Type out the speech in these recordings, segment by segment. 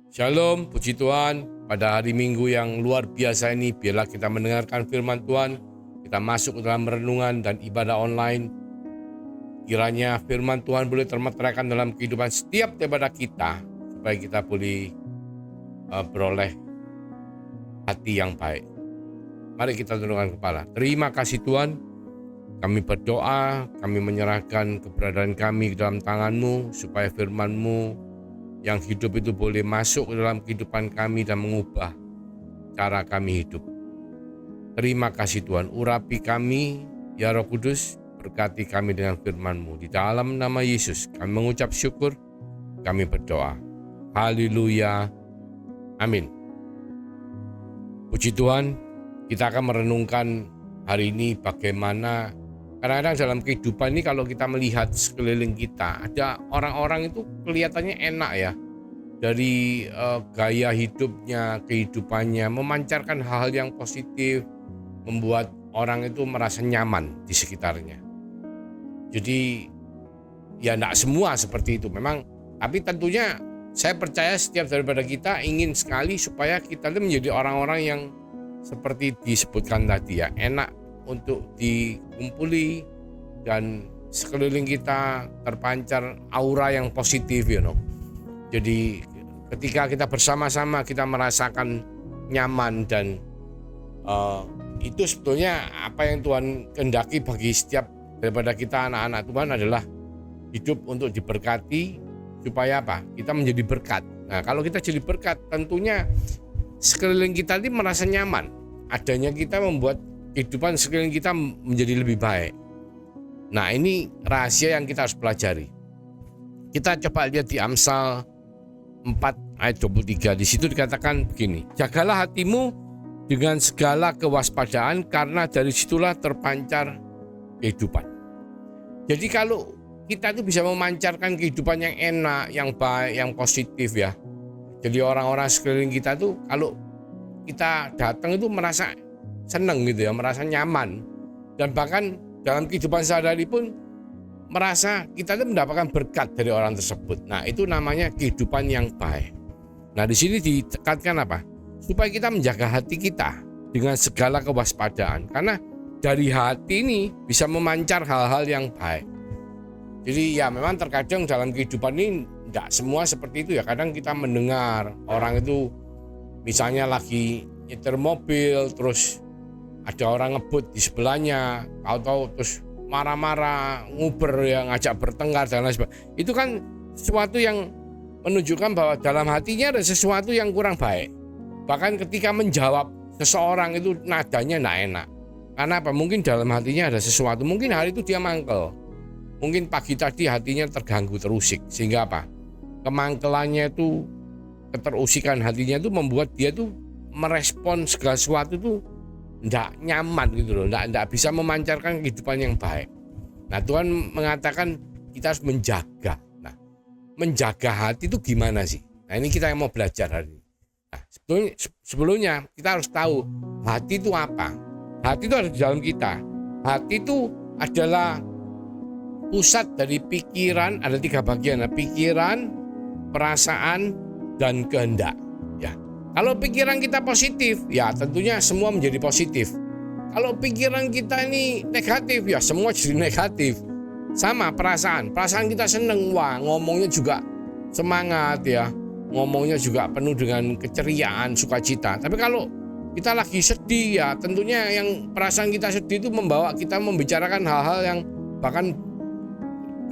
Shalom, puji Tuhan. Pada hari Minggu yang luar biasa ini, biarlah kita mendengarkan firman Tuhan. Kita masuk ke dalam renungan dan ibadah online. Kiranya firman Tuhan boleh termeteraikan dalam kehidupan setiap daripada kita, supaya kita boleh beroleh hati yang baik. Mari kita tundukkan kepala. Terima kasih Tuhan. Kami berdoa, kami menyerahkan keberadaan kami ke dalam tangan-Mu, supaya firman-Mu yang hidup itu boleh masuk ke dalam kehidupan kami dan mengubah cara kami hidup. Terima kasih Tuhan, urapi kami, ya Roh Kudus, berkati kami dengan firman-Mu. Di dalam nama Yesus kami mengucap syukur, kami berdoa. Haleluya, amin. Puji Tuhan, kita akan merenungkan hari ini bagaimana kadang-kadang dalam kehidupan ini kalau kita melihat sekeliling kita, ada orang-orang itu kelihatannya enak ya. Dari gaya hidupnya, kehidupannya, memancarkan hal-hal yang positif, membuat orang itu merasa nyaman di sekitarnya. Jadi ya enggak semua seperti itu memang, tapi tentunya saya percaya setiap daripada kita ingin sekali supaya kita itu menjadi orang-orang yang seperti disebutkan tadi ya, enak untuk dikumpuli dan sekeliling kita terpancar aura yang positif, Jadi ketika kita bersama-sama kita merasakan nyaman dan itu sebetulnya apa yang Tuhan kehendaki bagi setiap daripada kita anak-anak Tuhan adalah hidup untuk diberkati supaya apa? Kita menjadi berkat. Nah, kalau kita jadi berkat tentunya sekeliling kita ini merasa nyaman. Adanya kita membuat kehidupan sekeliling kita menjadi lebih baik. Nah, ini rahasia yang kita harus pelajari. Kita coba lihat di Amsal 4 ayat 23. Di situ dikatakan begini, jagalah hatimu dengan segala kewaspadaan karena dari situlah terpancar kehidupan. Jadi kalau kita itu bisa memancarkan kehidupan yang enak, yang baik, yang positif ya. Jadi orang-orang sekeliling kita tuh kalau kita datang itu merasa senang gitu ya, merasa nyaman, dan bahkan dalam kehidupan sehari-hari pun merasa kita itu mendapatkan berkat dari orang tersebut. Nah, itu namanya kehidupan yang baik. Nah, di sini ditekankan apa? Supaya kita menjaga hati kita dengan segala kewaspadaan, karena dari hati ini bisa memancar hal-hal yang baik. Jadi ya memang terkadang dalam kehidupan ini tidak semua seperti itu ya. Kadang kita mendengar orang itu misalnya lagi nyetir mobil, terus ada orang ngebut di sebelahnya, tahu-tahu terus marah-marah, nguber ya, ngajak bertengkar dan lain sebagainya. Itu kan sesuatu yang menunjukkan bahwa dalam hatinya ada sesuatu yang kurang baik. Bahkan ketika menjawab seseorang itu nadanya tidak enak. Karena apa? Mungkin dalam hatinya ada sesuatu. Mungkin hari itu dia mangkel. Mungkin pagi tadi hatinya terganggu, terusik. Sehingga apa? Kemangkelannya itu, keterusikan hatinya itu membuat dia tuh merespon segala sesuatu itu tidak nyaman gitu loh, tidak bisa memancarkan kehidupan yang baik. Nah, Tuhan mengatakan kita harus menjaga. Nah, menjaga hati itu gimana sih? Nah, ini kita yang mau belajar hari ini. Nah, sebelumnya kita harus tahu hati itu apa. Hati itu ada di dalam kita. Hati itu adalah pusat dari pikiran, ada 3 bagian. Nah, pikiran, perasaan, dan kehendak. Ya. Kalau pikiran kita positif, ya tentunya semua menjadi positif. Kalau pikiran kita ini negatif, ya semua jadi negatif. Sama perasaan kita seneng, wah ngomongnya juga semangat ya. Ngomongnya juga penuh dengan keceriaan, sukacita. Tapi kalau kita lagi sedih, ya tentunya yang perasaan kita sedih itu membawa kita membicarakan hal-hal yang bahkan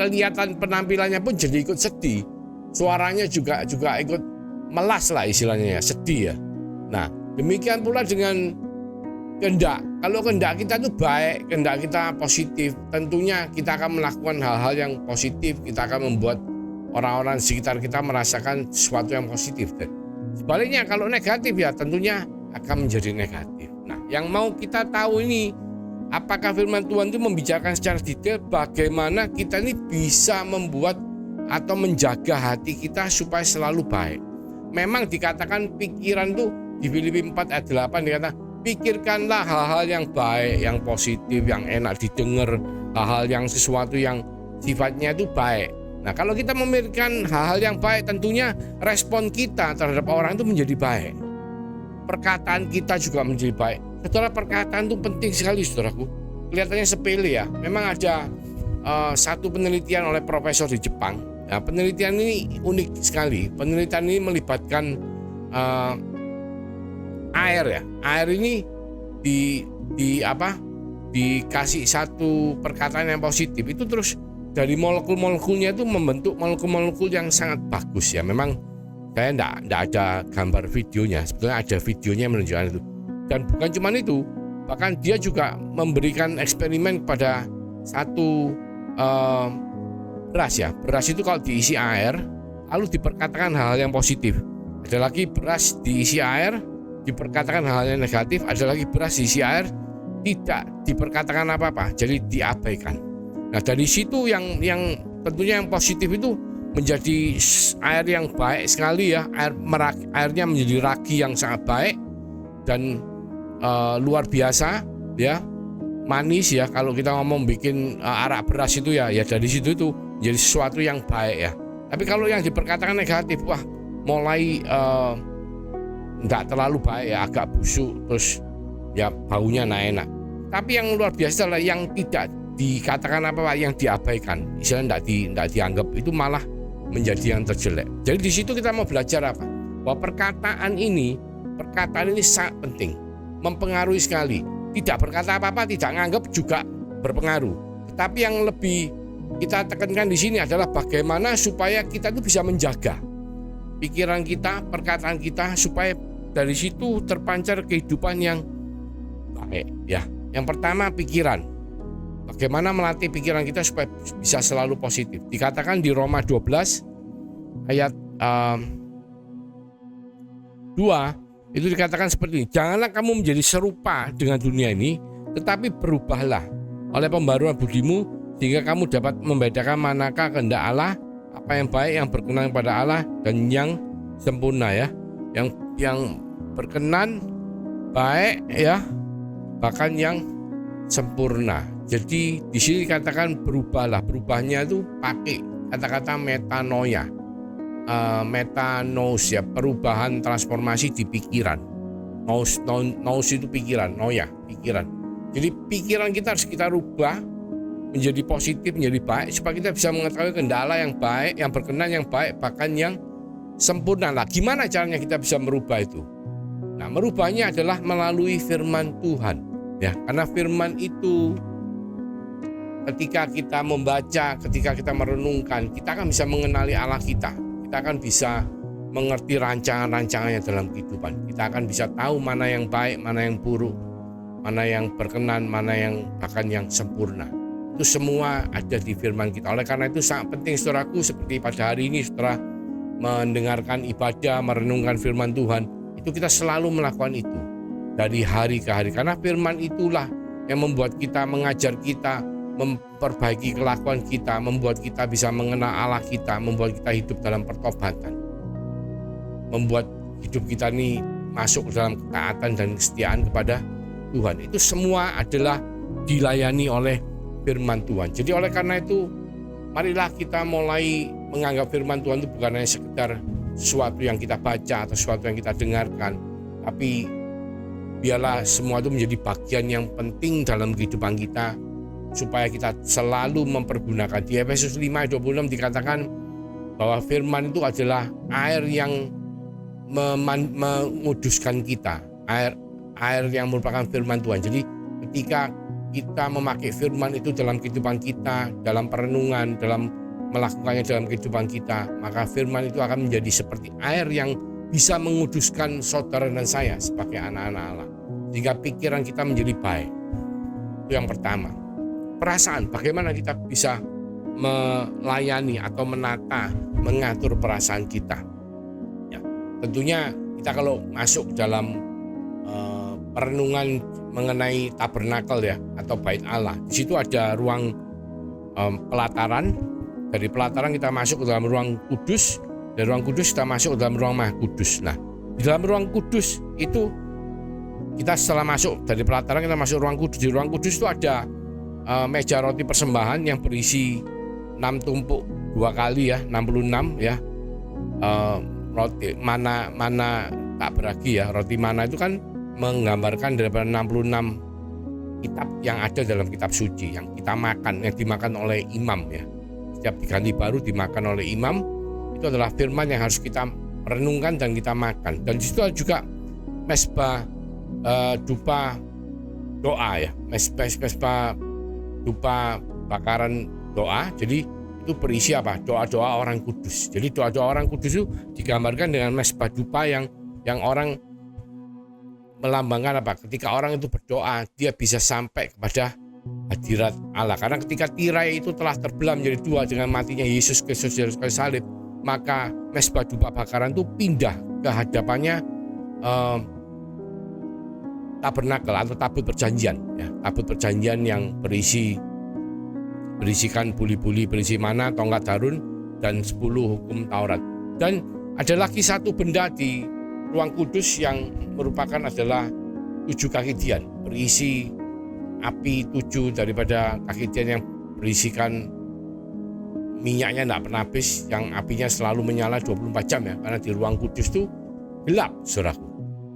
kelihatan penampilannya pun jadi ikut sedih. Suaranya juga ikut melas lah istilahnya ya, sedih ya. Nah, demikian pula dengan kehendak. Kalau kehendak kita itu baik, kehendak kita positif, tentunya kita akan melakukan hal-hal yang positif. Kita akan membuat orang-orang di sekitar kita merasakan sesuatu yang positif. Dan sebaliknya kalau negatif ya tentunya akan menjadi negatif. Nah, yang mau kita tahu ini, apakah firman Tuhan itu membicarakan secara detail bagaimana kita ini bisa membuat atau menjaga hati kita supaya selalu baik. Memang dikatakan pikiran tuh di Filipi 4 ayat 8 dikatakan pikirkanlah hal-hal yang baik, yang positif, yang enak didengar, hal-hal yang sesuatu yang sifatnya itu baik. Nah, kalau kita memikirkan hal-hal yang baik, tentunya respon kita terhadap orang itu menjadi baik. Perkataan kita juga menjadi baik. Saudara, perkataan itu penting sekali, saudaraku. Kelihatannya sepele ya. Memang ada satu penelitian oleh profesor di Jepang. Nah, penelitian ini unik sekali. Penelitian ini melibatkan air ya. Air ini dikasih satu perkataan yang positif, itu terus dari molekul-molekulnya itu membentuk molekul-molekul yang sangat bagus ya. Memang saya enggak ada gambar videonya, sebetulnya ada videonya yang menunjukkan itu. Dan bukan cuma itu, bahkan dia juga memberikan eksperimen kepada satu beras ya. Beras itu kalau diisi air lalu diperkatakan hal-hal yang positif. Ada lagi beras diisi air diperkatakan hal-hal yang negatif, ada lagi beras diisi air tidak diperkatakan apa-apa, jadi diabaikan. Nah, dari situ yang tentunya yang positif itu menjadi air yang baik sekali ya, airnya menjadi ragi yang sangat baik dan luar biasa ya, manis ya. Kalau kita ngomong bikin arak beras itu ya dari situ itu jadi sesuatu yang baik ya. Tapi kalau yang diperkatakan negatif, wah mulai nggak terlalu baik ya, agak busuk, terus ya baunya enak. Tapi yang luar biasa adalah yang tidak dikatakan apa-apa, yang diabaikan, misalnya tidak dianggap, itu malah menjadi yang terjelek. Jadi di situ kita mau belajar apa? Bahwa perkataan ini sangat penting, mempengaruhi sekali. Tidak berkata apa-apa, tidak menganggap juga berpengaruh. Tetapi yang lebih kita tekankan di sini adalah bagaimana supaya kita itu bisa menjaga pikiran kita, perkataan kita, supaya dari situ terpancar kehidupan yang baik ya. Yang pertama, pikiran. Bagaimana melatih pikiran kita supaya bisa selalu positif. Dikatakan di Roma 12 ayat 2 itu dikatakan seperti ini. Janganlah kamu menjadi serupa dengan dunia ini, tetapi berubahlah oleh pembaruan budimu, sehingga kamu dapat membedakan manakah kehendak Allah, apa yang baik, yang berkenan kepada Allah, dan yang sempurna ya. Yang berkenan, baik ya, bahkan yang sempurna. Jadi di sini dikatakan berubahlah. Berubahnya itu pakai kata-kata metanoia, metanos ya, perubahan transformasi di pikiran. Nous itu pikiran, noia pikiran. Jadi pikiran kita harus kita rubah menjadi positif, menjadi baik, supaya kita bisa mengetahui kehendak Allah yang baik, yang berkenan, yang baik, bahkan yang sempurna. Lah, gimana caranya kita bisa merubah itu? Nah, merubahnya adalah melalui firman Tuhan ya, karena firman itu ketika kita membaca, ketika kita merenungkan, kita akan bisa mengenali Allah kita. Kita akan bisa mengerti rancangan-rancangannya dalam kehidupan. Kita akan bisa tahu mana yang baik, mana yang buruk, mana yang berkenan, mana yang bahkan yang sempurna. Itu semua ada di firman kita. Oleh karena itu sangat penting, saudaraku, seperti pada hari ini saudara mendengarkan ibadah, merenungkan firman Tuhan, itu kita selalu melakukan itu dari hari ke hari. Karena firman itulah yang membuat kita, mengajar kita, memperbaiki kelakuan kita, membuat kita bisa mengenal Allah kita, membuat kita hidup dalam pertobatan, membuat hidup kita ini masuk dalam ketaatan dan kesetiaan kepada Tuhan. Itu semua adalah dilayani oleh firman Tuhan. Jadi oleh karena itu, marilah kita mulai menganggap firman Tuhan itu bukan hanya sekedar sesuatu yang kita baca atau sesuatu yang kita dengarkan, tapi biarlah semua itu menjadi bagian yang penting dalam kehidupan kita, supaya kita selalu mempergunakan. Di Efesus 5:26 dikatakan bahwa firman itu adalah air yang menguduskan kita, air yang merupakan firman Tuhan. Jadi ketika kita memakai firman itu dalam kehidupan kita, dalam perenungan, dalam melakukannya dalam kehidupan kita, maka firman itu akan menjadi seperti air yang bisa menguduskan saudara dan saya sebagai anak-anak Allah, sehingga pikiran kita menjadi baik. Itu yang pertama. Perasaan, bagaimana kita bisa melayani atau menata, mengatur perasaan kita ya. Tentunya kita kalau masuk dalam perenungan mengenai tabernakel ya, atau bait Allah, di situ ada ruang pelataran. Dari pelataran kita masuk ke dalam ruang kudus, dari ruang kudus kita masuk ke dalam ruang maha kudus. Nah, di dalam ruang kudus itu kita setelah masuk dari pelataran, kita masuk ruang kudus. Di ruang kudus itu ada meja roti persembahan yang berisi 6 tumpuk 2 kali ya, 66 ya. Roti mana tak beragi ya. Roti mana itu kan menggambarkan daripada 66 kitab yang ada dalam kitab suci yang kita makan, yang dimakan oleh imam ya. Setiap diganti baru dimakan oleh imam, itu adalah firman yang harus kita renungkan dan kita makan. Dan di situ juga mesbah dupa doa ya, mesbah dupa bakaran doa. Jadi itu berisi apa? Doa-doa orang kudus. Jadi doa-doa orang kudus itu digambarkan dengan mesbah dupa yang orang melambangkan apa? Ketika orang itu berdoa, dia bisa sampai kepada hadirat Allah. Karena ketika tirai itu telah terbelah menjadi 2 dengan matinya Yesus Kristus di kayu salib, maka mesbah dupa bakaran itu pindah ke hadapannya tabernakel atau tabut perjanjian ya. Tabut perjanjian yang berisikan buli-buli, berisi mana, tongkat Harun, dan 10 hukum Taurat. Dan ada lagi satu benda di ruang kudus yang merupakan adalah 7 kaki dian, berisi api 7 daripada kaki dian yang berisikan minyaknya tidak pernah habis, yang apinya selalu menyala 24 jam ya, karena di ruang kudus itu gelap, saudaraku.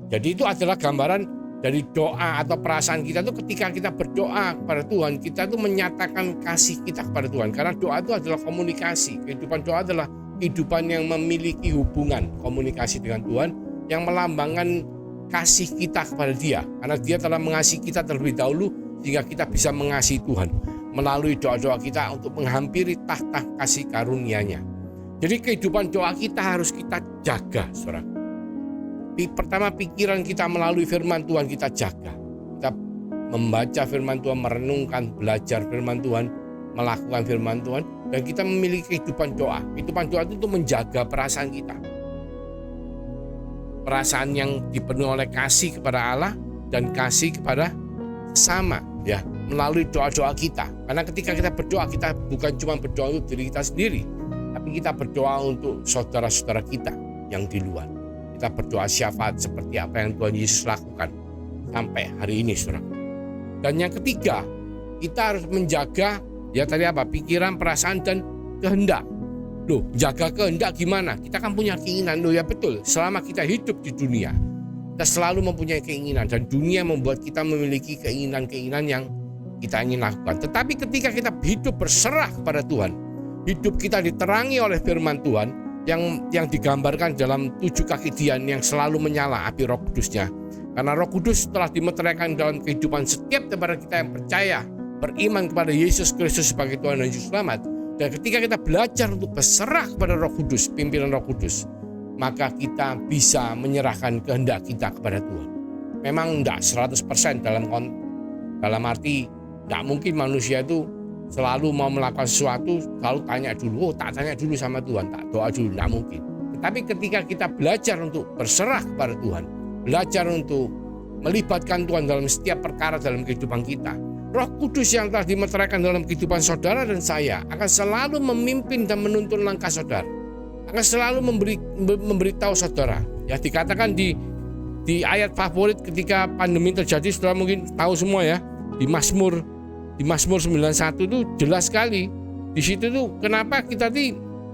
Jadi itu adalah gambaran dari doa atau perasaan kita tuh ketika kita berdoa kepada Tuhan, kita tuh menyatakan kasih kita kepada Tuhan. Karena doa itu adalah komunikasi. Kehidupan doa adalah kehidupan yang memiliki hubungan komunikasi dengan Tuhan, yang melambangkan kasih kita kepada Dia. Karena Dia telah mengasihi kita terlebih dahulu sehingga kita bisa mengasihi Tuhan melalui doa-doa kita untuk menghampiri tahta kasih karunia-Nya. Jadi kehidupan doa kita harus kita jaga, saudara. Pertama, pikiran kita melalui firman Tuhan kita jaga. Kita membaca firman Tuhan, merenungkan, belajar firman Tuhan, melakukan firman Tuhan, dan kita memiliki kehidupan doa. Kehidupan doa itu untuk menjaga perasaan kita. Perasaan yang dipenuhi oleh kasih kepada Allah dan kasih kepada sesama ya, melalui doa-doa kita. Karena ketika kita berdoa, kita bukan cuma berdoa untuk diri kita sendiri, tapi kita berdoa untuk saudara-saudara kita yang di luar. Kita berdoa syafaat seperti apa yang Tuhan Yesus lakukan sampai hari ini, saudara. Dan yang ketiga, kita harus menjaga ya tadi apa? Pikiran, perasaan, dan kehendak. Loh, jaga kehendak gimana? Kita kan punya keinginan. Loh ya betul, selama kita hidup di dunia, kita selalu mempunyai keinginan. Dan dunia membuat kita memiliki keinginan-keinginan yang kita ingin lakukan. Tetapi ketika kita hidup berserah kepada Tuhan, hidup kita diterangi oleh firman Tuhan, yang digambarkan dalam 7 kaki dian yang selalu menyala api Roh Kudusnya. Karena Roh Kudus telah dimeteraikan dalam kehidupan setiap daripada kita yang percaya, beriman kepada Yesus Kristus sebagai Tuhan dan Juru Selamat. Dan ketika kita belajar untuk berserah kepada Roh Kudus, pimpinan Roh Kudus, maka kita bisa menyerahkan kehendak kita kepada Tuhan. Memang tidak 100% dalam arti tidak mungkin manusia itu selalu mau melakukan sesuatu selalu tanya dulu, tak tanya dulu sama Tuhan, tak doa dulu, tidak mungkin. Tetapi ketika kita belajar untuk berserah kepada Tuhan, belajar untuk melibatkan Tuhan dalam setiap perkara dalam kehidupan kita, Roh Kudus yang telah dimeteraikan dalam kehidupan saudara dan saya akan selalu memimpin dan menuntun langkah saudara, akan selalu memberitahu saudara. Ya, dikatakan di ayat favorit ketika pandemi terjadi, saudara mungkin tahu semua ya, di Mazmur 91 itu jelas sekali. Di situ tuh kenapa kita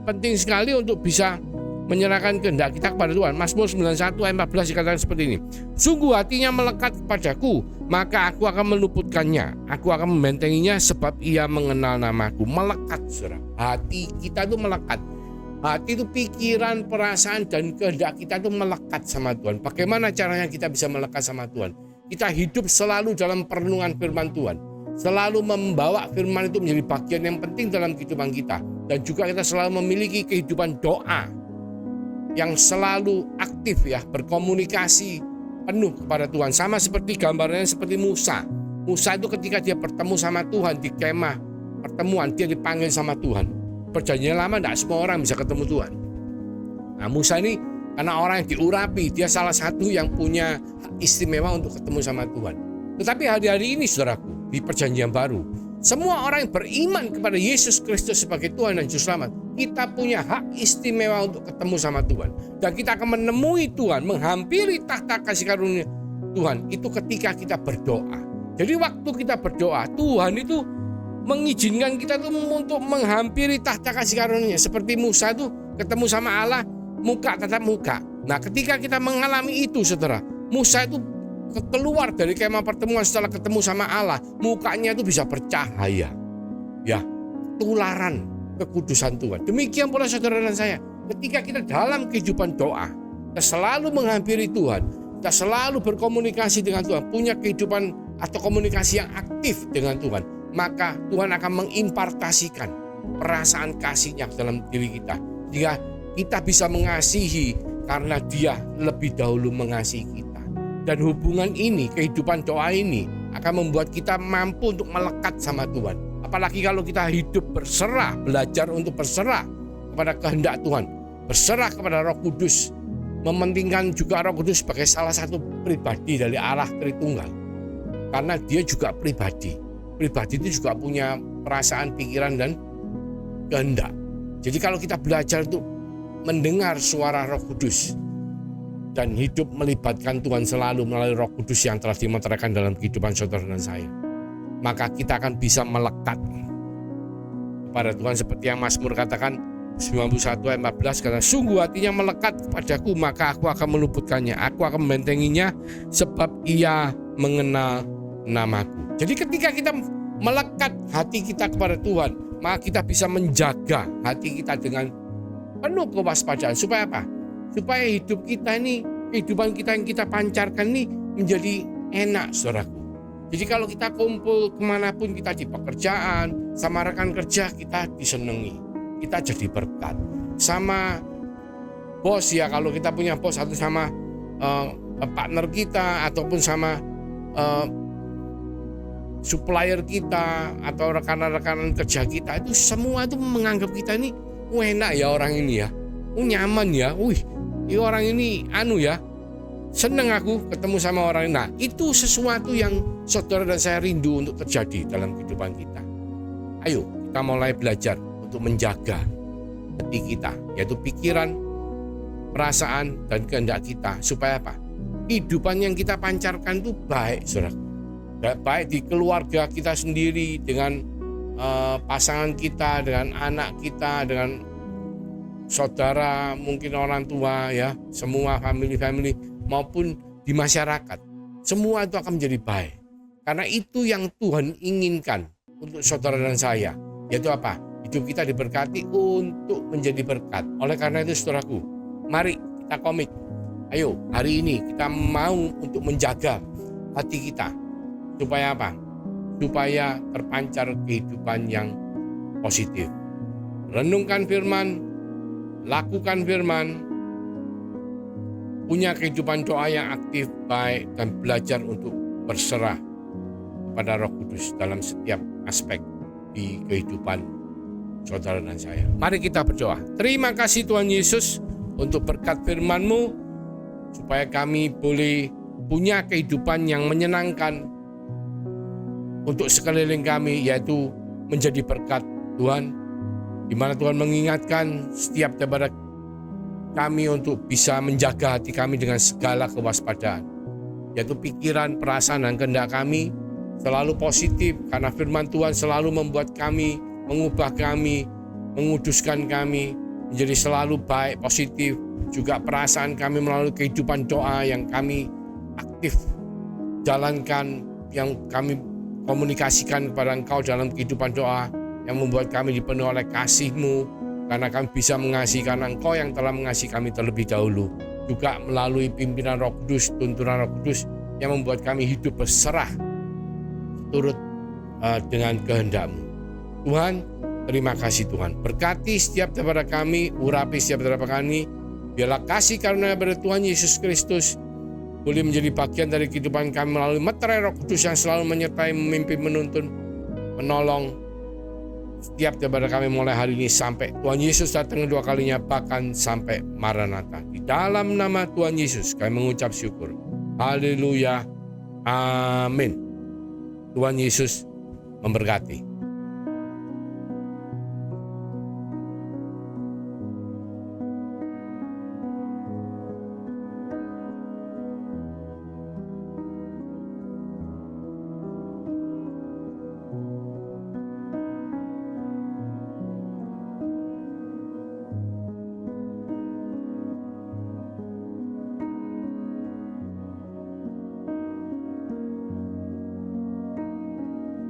penting sekali untuk bisa menyerahkan kehendak kita kepada Tuhan. Mazmur 91 ayat 14 dikatakan seperti ini. Sungguh hatinya melekat kepadaku, maka aku akan meluputkannya. Aku akan membentenginya sebab ia mengenal namaku. Melekat, saudara. Hati kita itu melekat. Hati itu pikiran, perasaan, dan kehendak kita itu melekat sama Tuhan. Bagaimana caranya kita bisa melekat sama Tuhan? Kita hidup selalu dalam perenungan firman Tuhan. Selalu membawa firman itu menjadi bagian yang penting dalam kehidupan kita. Dan juga kita selalu memiliki kehidupan doa yang selalu aktif ya, berkomunikasi penuh kepada Tuhan. Sama seperti gambarnya seperti Musa. Musa itu ketika dia bertemu sama Tuhan di kemah pertemuan, dia dipanggil sama Tuhan. Perjanjian lama tidak semua orang bisa ketemu Tuhan. Nah, Musa ini karena orang yang diurapi, dia salah satu yang punya hak istimewa untuk ketemu sama Tuhan. Tetapi hari-hari ini saudaraku, di perjanjian baru, semua orang yang beriman kepada Yesus Kristus sebagai Tuhan dan Juru Selamat, kita punya hak istimewa untuk ketemu sama Tuhan. Dan kita akan menemui Tuhan, menghampiri tahta kasih karunia Tuhan, itu ketika kita berdoa. Jadi waktu kita berdoa, Tuhan itu mengizinkan kita tuh untuk menghampiri tahta kasih karunia. Seperti Musa tuh ketemu sama Allah, muka tatap muka. Nah, ketika kita mengalami itu, saudara, Musa itu keluar dari kemah pertemuan setelah ketemu sama Allah, mukanya itu bisa bercahaya. Ya, tularan kekudusan Tuhan. Demikian pula saudara dan saya, ketika kita dalam kehidupan doa, kita selalu menghampiri Tuhan, kita selalu berkomunikasi dengan Tuhan, punya kehidupan atau komunikasi yang aktif dengan Tuhan, maka Tuhan akan mengimpartasikan perasaan kasih-Nya dalam diri kita, sehingga kita bisa mengasihi karena Dia lebih dahulu mengasihi kita. Dan hubungan ini, kehidupan doa ini akan membuat kita mampu untuk melekat sama Tuhan. Apalagi kalau kita hidup berserah, belajar untuk berserah kepada kehendak Tuhan, berserah kepada Roh Kudus, mementingkan juga Roh Kudus sebagai salah satu pribadi dari Allah Tritunggal. Karena Dia juga pribadi. Pribadi itu juga punya perasaan, pikiran, dan kehendak. Jadi kalau kita belajar untuk mendengar suara Roh Kudus dan hidup melibatkan Tuhan selalu melalui Roh Kudus yang telah dimeteraikan dalam kehidupan saudara dan saya, maka kita akan bisa melekat kepada Tuhan seperti yang Mazmur katakan 91 ayat 14, kata sungguh hatinya melekat kepadaku, maka aku akan meluputkannya, aku akan membentenginya sebab ia mengenal namaku. Jadi ketika kita melekat hati kita kepada Tuhan, maka kita bisa menjaga hati kita dengan penuh kewaspadaan. Supaya apa? Supaya hidup kita ini, kehidupan kita yang kita pancarkan ini menjadi enak, saudaraku. Jadi kalau kita kumpul kemanapun kita, di pekerjaan, sama rekan kerja, kita disenangi, kita jadi berkat. Sama bos ya, kalau kita punya bos, atau sama partner kita, ataupun sama supplier kita, atau rekan-rekan kerja kita, itu semua itu menganggap kita ini enak ya orang ini ya, nyaman ya, orang ini ya, seneng aku ketemu sama orang ini. Nah, itu sesuatu yang saudara dan saya rindu untuk terjadi dalam kehidupan kita. Ayo kita mulai belajar untuk menjaga hati kita, yaitu pikiran, perasaan, dan kehendak kita. Supaya apa? Kehidupan yang kita pancarkan itu baik, saudara. Baik di keluarga kita sendiri, dengan pasangan kita, dengan anak kita, dengan saudara, mungkin orang tua ya, semua family, maupun di masyarakat. Semua itu akan menjadi baik. Karena itu yang Tuhan inginkan untuk saudara dan saya, yaitu apa? Hidup kita diberkati untuk menjadi berkat. Oleh karena itu saudaraku, mari kita komit. Ayo hari ini kita mau untuk menjaga hati kita. Supaya apa? Supaya terpancar kehidupan yang positif. Renungkan firman, lakukan firman, punya kehidupan doa yang aktif, baik, dan belajar untuk berserah kepada Roh Kudus dalam setiap aspek di kehidupan saudara dan saya. Mari kita berdoa. Terima kasih Tuhan Yesus untuk berkat firman-Mu, supaya kami boleh punya kehidupan yang menyenangkan untuk sekeliling kami, yaitu menjadi berkat Tuhan, di mana Tuhan mengingatkan setiap daripada kami untuk bisa menjaga hati kami dengan segala kewaspadaan, yaitu pikiran, perasaan, dan kehendak kami selalu positif, karena firman Tuhan selalu membuat kami, mengubah kami, menguduskan kami menjadi selalu baik, positif. Juga perasaan kami melalui kehidupan doa yang kami aktif jalankan, yang kami komunikasikan kepada Engkau dalam kehidupan doa, yang membuat kami dipenuhi oleh kasih-Mu, karena kami bisa mengasihi karena Engkau yang telah mengasihi kami terlebih dahulu. Juga melalui pimpinan Roh Kudus, tuntunan Roh Kudus yang membuat kami hidup berserah turut dengan kehendak-Mu. Tuhan, terima kasih Tuhan. Berkati setiap daripada kami, urapi setiap daripada kami. Biarlah kasih karunia dari Tuhan Yesus Kristus boleh menjadi bagian dari kehidupan kami melalui meterai Roh Kudus yang selalu menyertai, memimpin, menuntun, menolong setiap daripada kami mulai hari ini sampai Tuhan Yesus datang kedua kalinya, bahkan sampai Maranatha. Di dalam nama Tuhan Yesus kami mengucap syukur. Haleluya. Amin. Tuhan Yesus memberkati.